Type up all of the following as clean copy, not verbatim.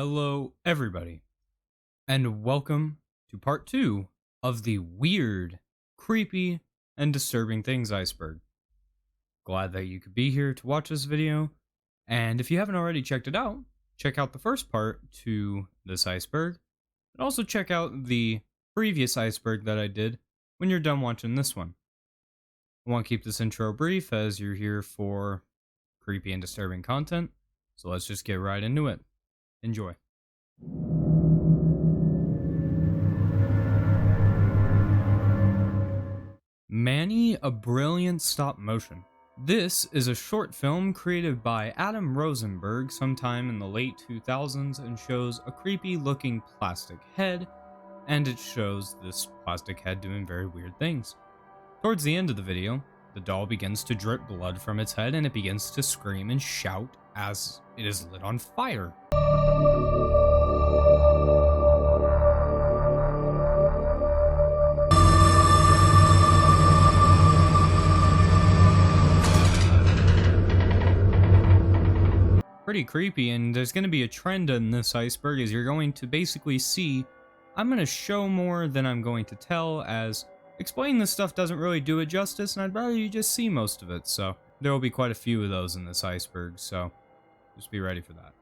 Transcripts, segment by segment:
Hello, everybody, and welcome to part 2 of the weird, creepy, and disturbing things iceberg. Glad that you could be here to watch this video, and if you haven't already checked it out, check out the first part to this iceberg, and also check out the previous iceberg that I did when you're done watching this one. I want to keep this intro brief as you're here for creepy and disturbing content, so let's just get right into it. Enjoy. Manny, a brilliant stop motion. This is a short film created by Adam Rosenberg sometime in the late 2000s and shows a creepy looking plastic head, and it shows this plastic head doing very weird things. Towards the end of the video, the doll begins to drip blood from its head and it begins to scream and shout as it is lit on fire. Pretty creepy, and there's going to be a trend in this iceberg as you're going to basically see I'm going to show more than I'm going to tell, as explaining this stuff doesn't really do it justice, and I'd rather you just see most of it. So there will be quite a few of those in this iceberg, so just be ready for that.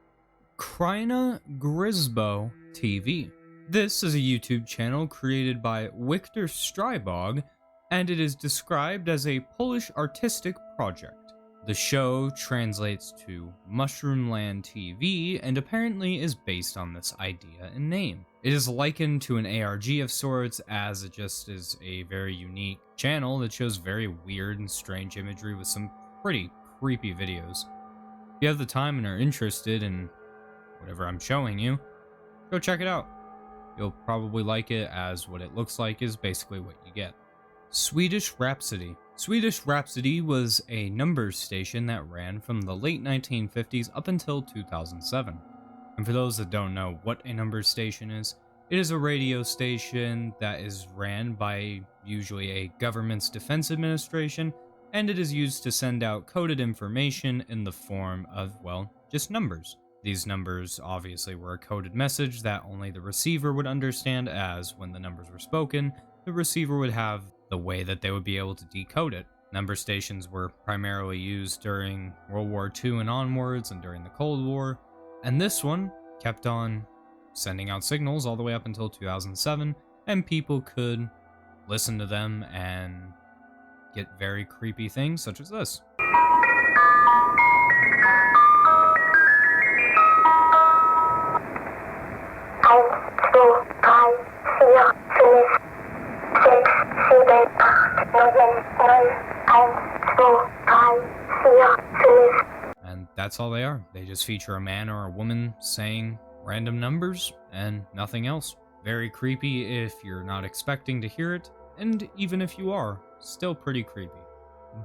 Kraina Gryzbow TV. This is a YouTube channel created by Wiktor Strybog, and it is described as a Polish artistic project. The show translates to Mushroomland TV and apparently is based on this idea and name. It is likened to an ARG of sorts, as it just is a very unique channel that shows very weird and strange imagery with some pretty creepy videos. If you have the time and are interested in whatever I'm showing you, go check it out. You'll probably like it, as what it looks like is basically what you get. Swedish Rhapsody. Swedish Rhapsody was a numbers station that ran from the late 1950s up until 2007. And for those that don't know what a numbers station is, it is a radio station that is ran by usually a government's defense administration, and it is used to send out coded information in the form of, well, just numbers. These numbers obviously were a coded message that only the receiver would understand, as when the numbers were spoken, the receiver would have the way that they would be able to decode it. Number stations were primarily used during World War II and onwards, and during the Cold War, and this one kept on sending out signals all the way up until 2007, and people could listen to them and get very creepy things such as this. And that's all they are. They just feature a man or a woman saying random numbers and nothing else. Very creepy if you're not expecting to hear it, and even if you are, still pretty creepy.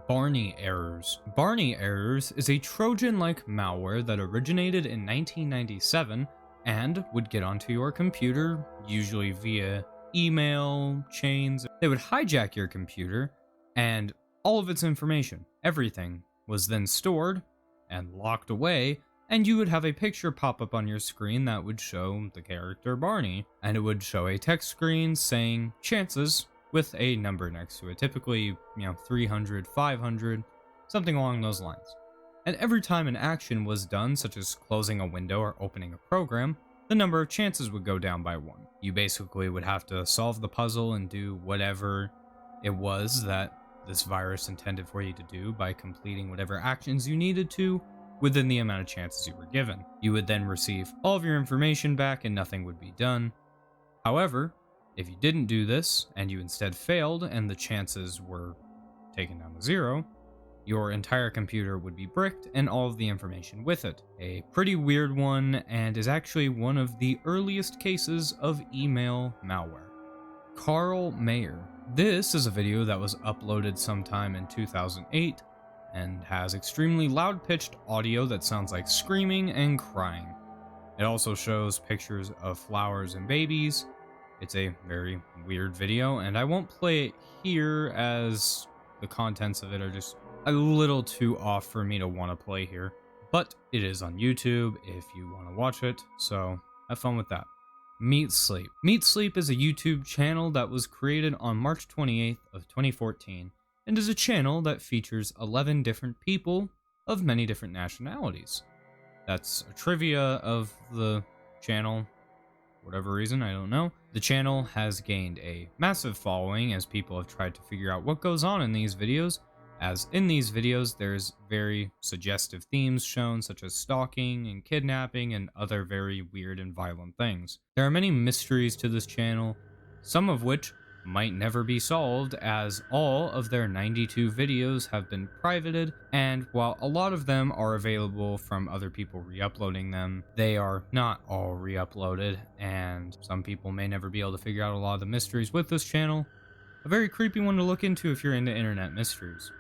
Barney errors. Barney errors is a Trojan-like malware that originated in 1997 and would get onto your computer, usually via email chains. They would hijack your computer, and all of its information, everything, was then stored and locked away, and you would have a picture pop up on your screen that would show the character Barney, and it would show a text screen saying chances with a number next to it, typically 300, 500, something along those lines. And every time an action was done, such as closing a window or opening a program, the number of chances would go down by 1. You basically would have to solve the puzzle and do whatever it was that this virus intended for you to do by completing whatever actions you needed to within the amount of chances you were given. You would then receive all of your information back and nothing would be done. However, if you didn't do this and you instead failed and the chances were taken down to 0, your entire computer would be bricked and all of the information with it. A pretty weird one, and is actually one of the earliest cases of email malware. Carl Mayer. This is a video that was uploaded sometime in 2008 and has extremely loud-pitched audio that sounds like screaming and crying. It also shows pictures of flowers and babies. It's a very weird video, and I won't play it here as the contents of it are just a little too off for me to want to play here. but it is on YouTube if you want to watch it, so have fun with that. MeatSleep. MeatSleep is a YouTube channel that was created on March 28th of 2014 and is a channel that features 11 different people of many different nationalities. That's a trivia of the channel. For whatever reason, I don't know. The channel has gained a massive following as people have tried to figure out what goes on in these videos, as in these videos there's very suggestive themes shown such as stalking and kidnapping and other very weird and violent things. There are many mysteries to this channel, some of which might never be solved as all of their 92 videos have been privated, and while a lot of them are available from other people re-uploading them, they are not all re-uploaded, and some people may never be able to figure out a lot of the mysteries with this channel. A very creepy one to look into if you're into internet mysteries.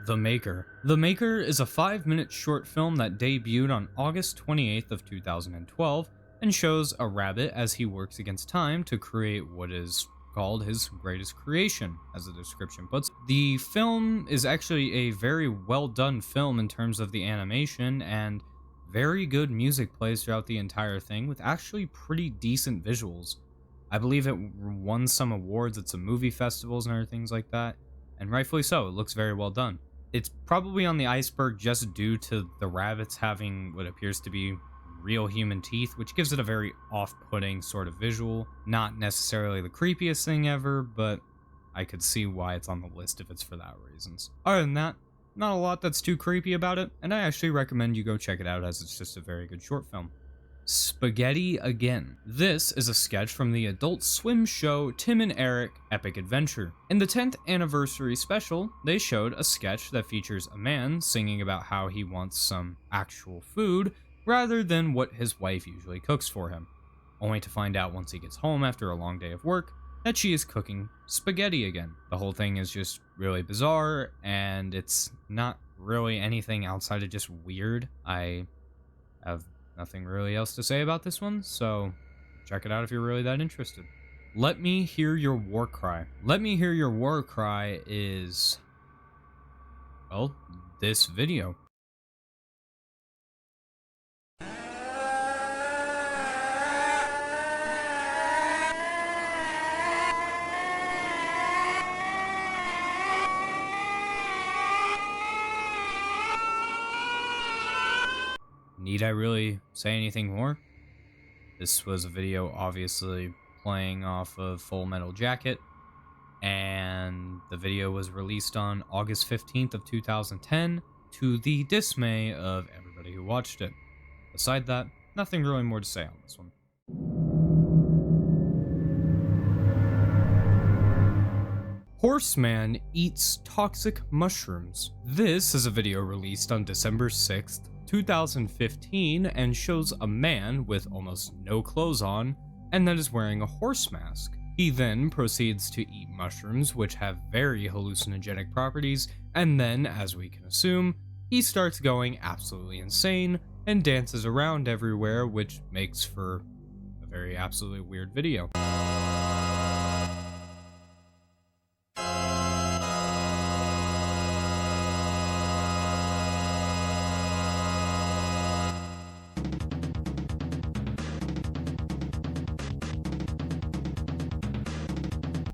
The Maker. The Maker is a 5-minute short film that debuted on August 28th of 2012 and shows a rabbit as he works against time to create what is called his greatest creation, as the description puts. The film is actually a very well done film in terms of the animation, and very good music plays throughout the entire thing with actually pretty decent visuals. I believe it won some awards at some movie festivals and other things like that, and rightfully so. It looks very well done. It's probably on the iceberg just due to the rabbits having what appears to be real human teeth, which gives it a very off-putting sort of visual. Not necessarily the creepiest thing ever, but I could see why it's on the list if it's for that reasons. Other than that, not a lot that's too creepy about it, and I actually recommend you go check it out as it's just a very good short film. Spaghetti Again. This is a sketch from the Adult Swim show Tim and Eric Epic Adventure. In the 10th anniversary special, they showed a sketch that features a man singing about how he wants some actual food rather than what his wife usually cooks for him, only to find out once he gets home after a long day of work that she is cooking spaghetti again. The whole thing is just really bizarre, and it's not really anything outside of just weird. I have nothing really else to say about this one, so check it out if you're really that interested. Let Me Hear Your War Cry. Let Me Hear Your War Cry is, well, this video. Need I really say anything more? This was a video obviously playing off of Full Metal Jacket, and the video was released on August 15th of 2010 to the dismay of everybody who watched it. Aside that, nothing really more to say on this one. Horseman eats toxic mushrooms. This is a video released on December 6th, 2015, and shows a man with almost no clothes on and that is wearing a horse mask. He then proceeds to eat mushrooms which have very hallucinogenic properties, and then, as we can assume, he starts going absolutely insane and dances around everywhere, which makes for a very absolutely weird video.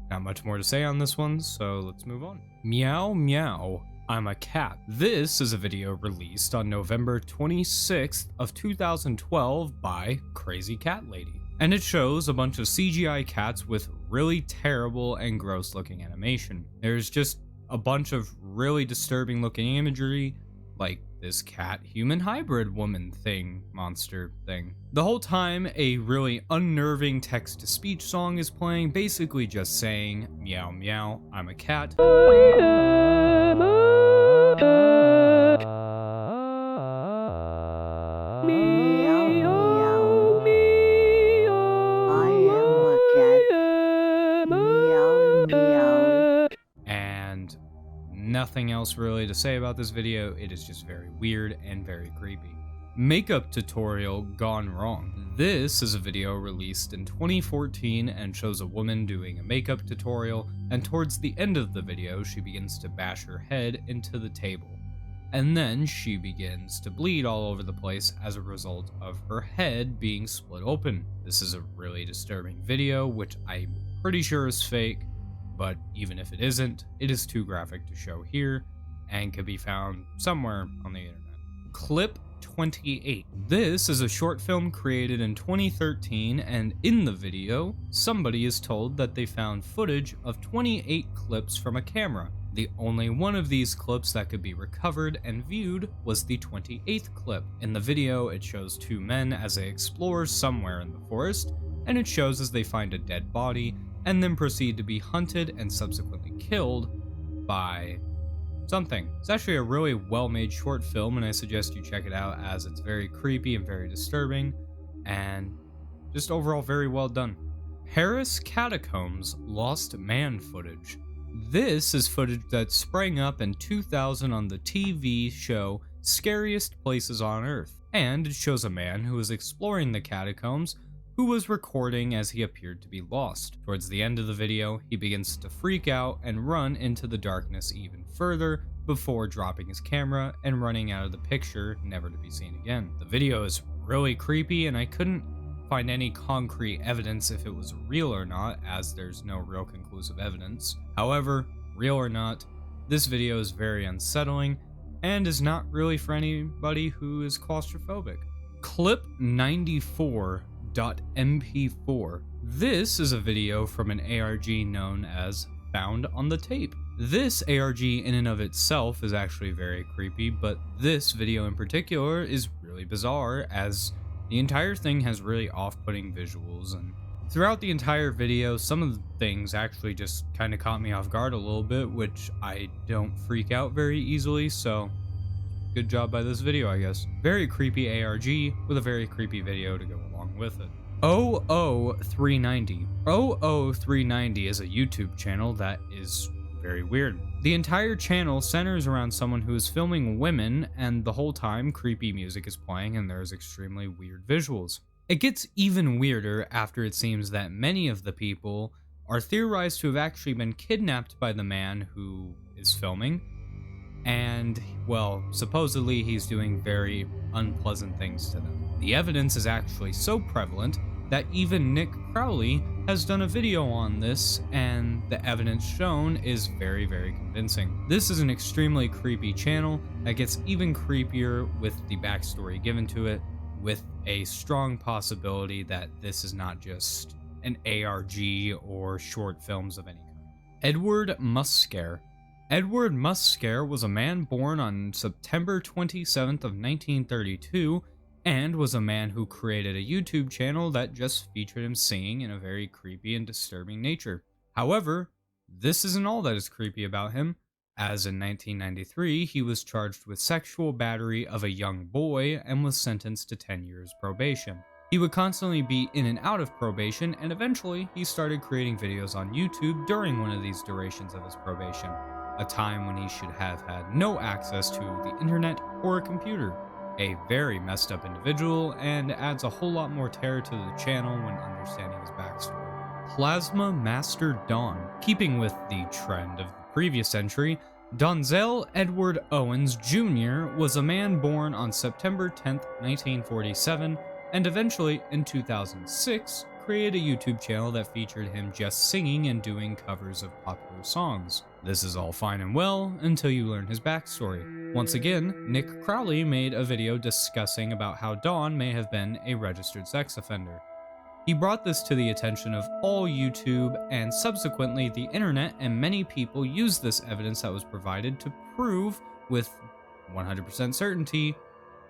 Not much more to say on this one, so let's move on. Meow Meow I'm a Cat. This is a video released on November 26th of 2012 by Crazy Cat Lady. And it shows a bunch of CGI cats with really terrible and gross looking animation. There's just a bunch of really disturbing looking imagery, like this cat human hybrid woman thing, monster thing. The whole time a really unnerving text to speech song is playing, basically just saying, meow meow, I'm a cat. And nothing else really to say about this video. It is just very weird and very creepy. Makeup tutorial gone wrong. This is a video released in 2014 and shows a woman doing a makeup tutorial, and towards the end of the video she begins to bash her head into the table. and then she begins to bleed all over the place as a result of her head being split open. This is a really disturbing video, which I'm pretty sure is fake, but even if it isn't, it is too graphic to show here and can be found somewhere on the internet. Clip 28. This is a short film created in 2013, and in the video, somebody is told that they found footage of 28 clips from a camera. The only one of these clips that could be recovered and viewed was the 28th clip. In the video, it shows two men as they explore somewhere in the forest, and it shows as they find a dead body and then proceed to be hunted and subsequently killed by something. It's actually a really well-made short film, and I suggest you check it out as it's very creepy and very disturbing, and just overall very well done. Paris Catacombs lost man footage. This is footage that sprang up in 2000 on the TV show Scariest Places on Earth, and it shows a man who is exploring the catacombs who was recording as he appeared to be lost. Towards the end of the video, he begins to freak out and run into the darkness even further before dropping his camera and running out of the picture, never to be seen again. The video is really creepy, and I couldn't find any concrete evidence if it was real or not, as there's no real conclusive evidence. However, real or not, this video is very unsettling and is not really for anybody who is claustrophobic. Clip 94.mp4. This is a video from an ARG known as Found on the Tape. This ARG in and of itself is actually very creepy, but this video in particular is really bizarre, as the entire thing has really off-putting visuals, and throughout the entire video, some of the things actually just kind of caught me off guard a little bit, which I don't freak out very easily, so good job by this video, I guess. Very creepy ARG with a very creepy video to go along with it. 00390. 00390 is a YouTube channel that is very weird. The entire channel centers around someone who is filming women, and the whole time creepy music is playing and there's extremely weird visuals. It gets even weirder after it seems that many of the people are theorized to have actually been kidnapped by the man who is filming, and, well, supposedly he's doing very unpleasant things to them. The evidence is actually so prevalent that even Nick Crowley has done a video on this, and the evidence shown is very, very convincing. This is an extremely creepy channel that gets even creepier with the backstory given to it, with a strong possibility that this is not just an ARG or short films of any kind. Edward Muscare. Edward Muscare was a man born on September 27th of 1932, and was a man who created a YouTube channel that just featured him singing in a very creepy and disturbing nature. However, this isn't all that is creepy about him, as in 1993 he was charged with sexual battery of a young boy and was sentenced to 10 years probation. He would constantly be in and out of probation, and eventually he started creating videos on YouTube during one of these durations of his probation, a time when he should have had no access to the internet or a computer. A very messed up individual, and adds a whole lot more terror to the channel when understanding his backstory. PlasmaMasterDon. Keeping with the trend of the previous entry, Donzel Edward Owens Jr. was a man born on September 10th, 1947, and eventually, in 2006, created a YouTube channel that featured him just singing and doing covers of popular songs. This is all fine and well until you learn his backstory. Once again, Nick Crowley made a video discussing about how Don may have been a registered sex offender. He brought this to the attention of all YouTube and subsequently the internet, and many people used this evidence that was provided to prove with 100% certainty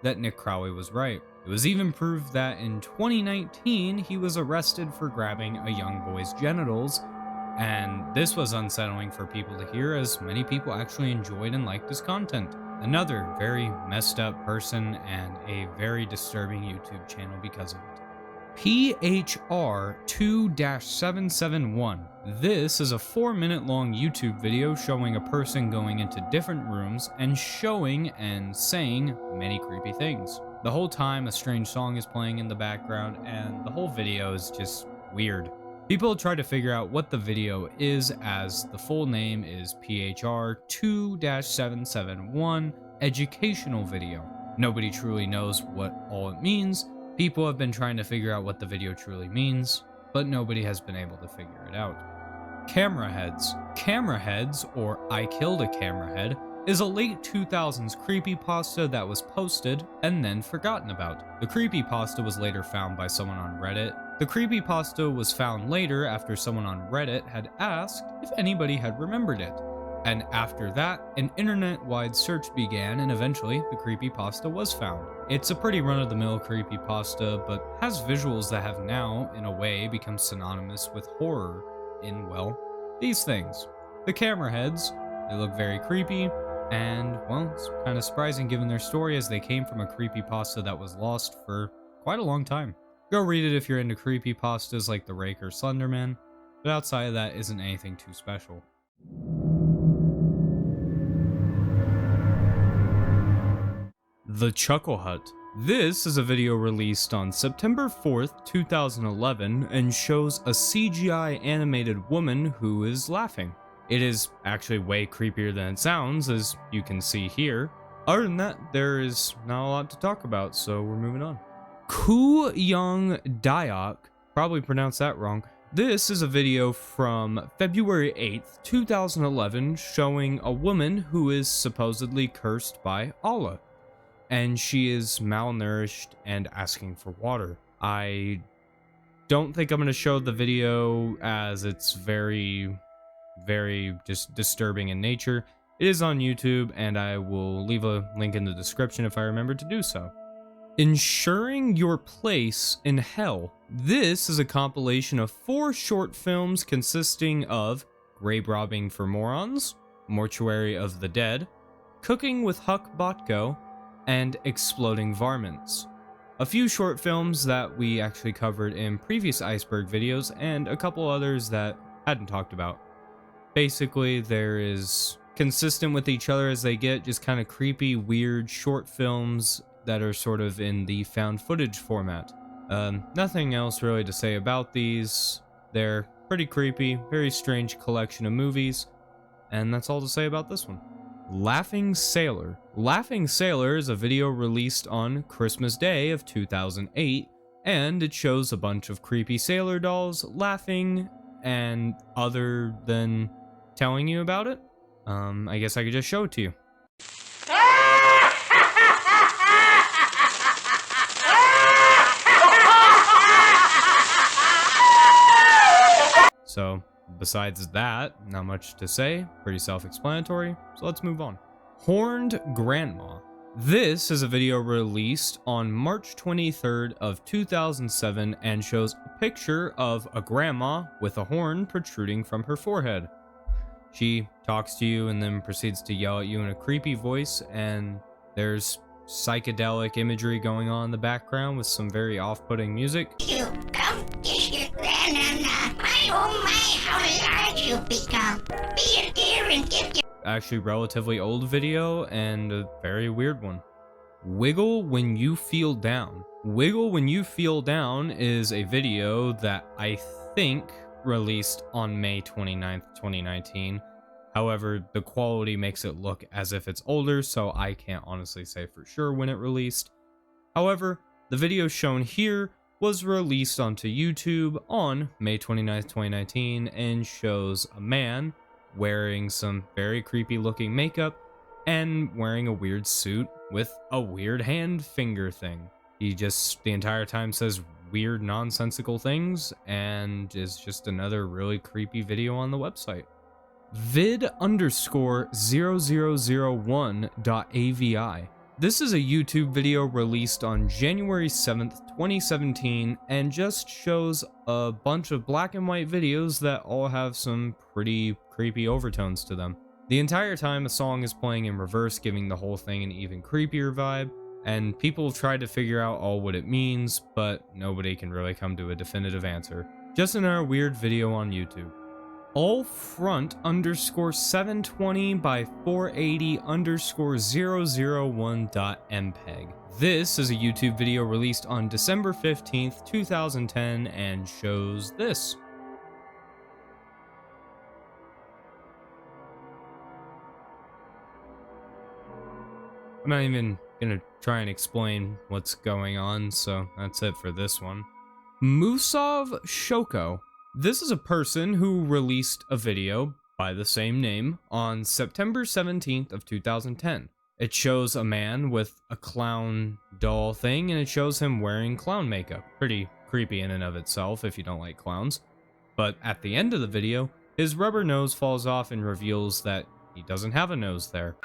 that Nick Crowley was right. It was even proved that in 2019 he was arrested for grabbing a young boy's genitals, and this was unsettling for people to hear, as many people actually enjoyed and liked his content. Another very messed up person and a very disturbing YouTube channel because of it. PHR2-771. This is a 4-minute long YouTube video showing a person going into different rooms and showing and saying many creepy things. The whole time a strange song is playing in the background, and the whole video is just weird. People try to figure out what the video is, as the full name is PHR2-771, educational video. Nobody truly knows what all it means. People have been trying to figure out what the video truly means, but nobody has been able to figure it out. Camera heads. Camera heads, or I Killed a Camerahead, is a late 2000s creepypasta that was posted and then forgotten about. The creepypasta was later found by someone on Reddit. The creepypasta was found later after someone on Reddit had asked if anybody had remembered it. And after that, an internet-wide search began, and eventually the creepypasta was found. It's a pretty run-of-the-mill creepypasta, but has visuals that have now, in a way, become synonymous with horror in, well, these things. The camera heads, they look very creepy, and, well, it's kind of surprising given their story, as they came from a creepypasta that was lost for quite a long time. Go read it if you're into creepypastas like The Rake or Slenderman, but outside of that isn't anything too special. The Chuckle Hut. This is a video released on September 4th, 2011, and shows a CGI animated woman who is laughing. It is actually way creepier than it sounds, as you can see here. Other than that, there is not a lot to talk about, so we're moving on. Ku Young Dayak, probably pronounced that wrong. This is a video from February 8th, 2011, showing a woman who is supposedly cursed by Allah, and she is malnourished and asking for water. I don't think I'm going to show the video, as it's very just disturbing in nature. It is on YouTube, and I will leave a link in the description if I remember to do so. Ensuring Your Place in Hell. This is a compilation of 4 short films consisting of Grave Robbing for Morons, Mortuary of the Dead, Cooking with Huck Botko, and Exploding Varmints. A few short films that we actually covered in previous Iceberg videos, and a couple others that hadn't talked about. Basically, there is, consistent with each other as they get, just kind of creepy, weird short films that are sort of in the found footage format. Nothing else really to say about these. They're pretty creepy, very strange collection of movies, and that's all to say about this one. Laughing Sailor. Laughing Sailor is a video released on Christmas Day of 2008, and it shows a bunch of creepy sailor dolls laughing, and other than telling you about it, I guess I could just show it to you. So, besides that, not much to say, pretty self-explanatory, so let's move on. Horned Grandma. This is a video released on March 23rd of 2007 and shows a picture of a grandma with a horn protruding from her forehead. She talks to you and then proceeds to yell at you in a creepy voice, and there's psychedelic imagery going on in the background with some very off-putting music. You come kiss your grandma. My oh my, how large you become. Be a dear and give your... Actually relatively old video and a very weird one. Wiggle When You Feel Down. Wiggle When You Feel Down is a video that I think released on May 29th, 2019. However, the quality makes it look as if it's older, so I can't honestly say for sure when it released. However, the video shown here was released onto YouTube on May 29th, 2019, and shows a man wearing some very creepy looking makeup and wearing a weird suit with a weird hand finger thing. He just the entire time says weird nonsensical things and is just another really creepy video on the website. vid_0001.avi. This is a YouTube video released on January 7th, 2017, and just shows a bunch of black and white videos that all have some pretty creepy overtones to them. The entire time a song is playing in reverse, giving the whole thing an even creepier vibe, and people have tried to figure out all what it means, but nobody can really come to a definitive answer. Just another weird video on YouTube. Allfront_720 by 480_001.mpeg. This is a YouTube video released on December 15th, 2010, and shows this. I'm not even gonna try and explain what's going on, so that's it for this one. Musov Shoko. This is a person who released a video by the same name on September 17th of 2010. It shows a man with a clown doll thing, and it shows him wearing clown makeup. Pretty creepy in and of itself if you don't like clowns. But at the end of the video, his rubber nose falls off and reveals that he doesn't have a nose there.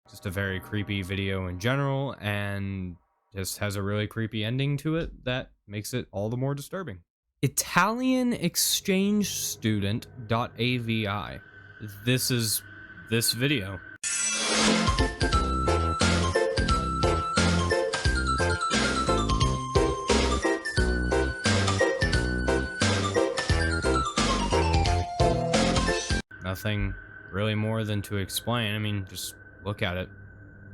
Just a very creepy video in general, and just has a really creepy ending to it that makes it all the more disturbing. ItalianExchangeStudent.avi. This is this video. Nothing really more than to explain. I mean, just look at it.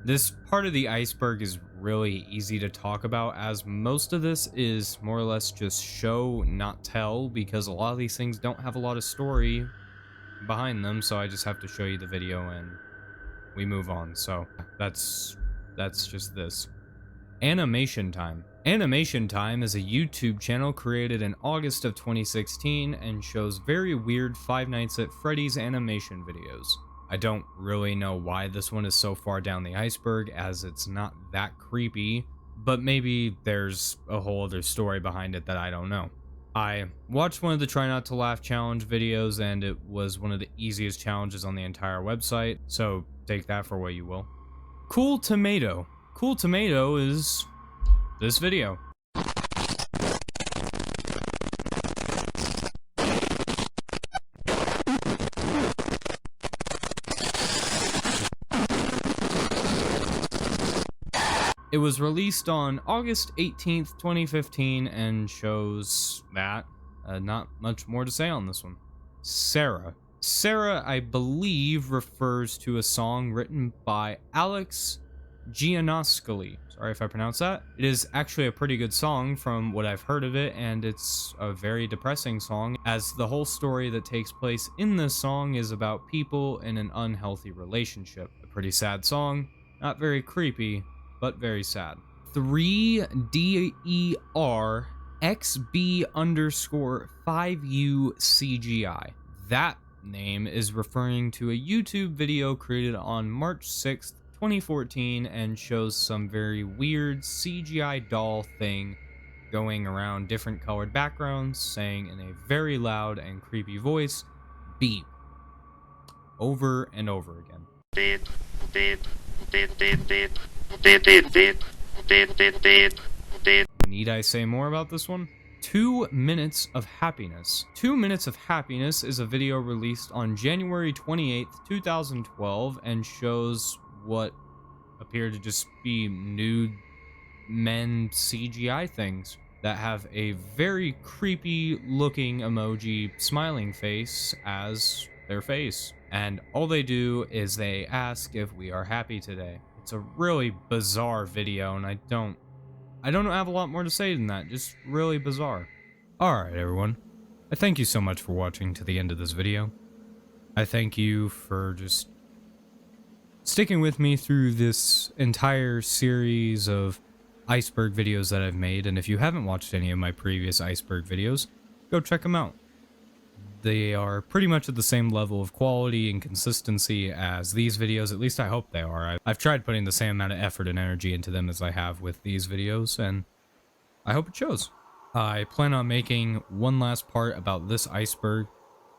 This part of the iceberg is really easy to talk about, as most of this is more or less just show, not tell, because a lot of these things don't have a lot of story behind them, so I just have to show you the video and we move on. So that's just this. Animation Time. Animation Time is a YouTube channel created in August of 2016 and shows very weird Five Nights at Freddy's animation videos. I don't really know why this one is so far down the iceberg, as it's not that creepy, but maybe there's a whole other story behind it that I don't know. I watched one of the Try Not to Laugh challenge videos, and it was one of the easiest challenges on the entire website, so take that for what you will. Cool Tomato. Cool Tomato is this video. It was released on August 18th, 2015, and shows that. Not much more to say on this one. Sarah. Sarah, I believe, refers to a song written by Alex Gianoskoli. Sorry if I pronounce that. It is actually a pretty good song from what I've heard of it, and it's a very depressing song, as the whole story that takes place in this song is about people in an unhealthy relationship. A pretty sad song, not very creepy, but very sad. 3DERXB_5U CGI. That name is referring to a YouTube video created on March 6th, 2014, and shows some very weird CGI doll thing going around different colored backgrounds, saying in a very loud and creepy voice, beep, over and over again. Need I say more about this one? 2 Minutes of Happiness. 2 Minutes of Happiness is a video released on January 28th, 2012, and shows what appear to just be nude men CGI things that have a very creepy looking emoji smiling face as their face. And all they do is they ask if we are happy today. It's a really bizarre video, and I don't have a lot more to say than that. Just really bizarre. Alright everyone, I thank you so much for watching to the end of this video. I thank you for just sticking with me through this entire series of Iceberg videos that I've made, and if you haven't watched any of my previous Iceberg videos, go check them out. They are pretty much at the same level of quality and consistency as these videos, at least I hope they are. I've tried putting the same amount of effort and energy into them as I have with these videos, and I hope it shows. I plan on making one last part about this iceberg,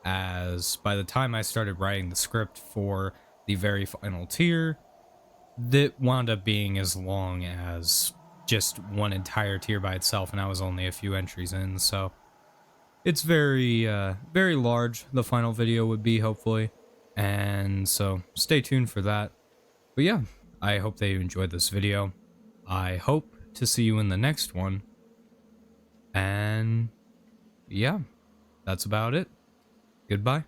as by the time I started writing the script for the very final tier, that wound up being as long as just one entire tier by itself, and I was only a few entries in, so it's very large, the final video would be, hopefully, and so stay tuned for that. But yeah, I hope that you enjoyed this video. I hope to see you in the next one, and yeah, that's about it. Goodbye.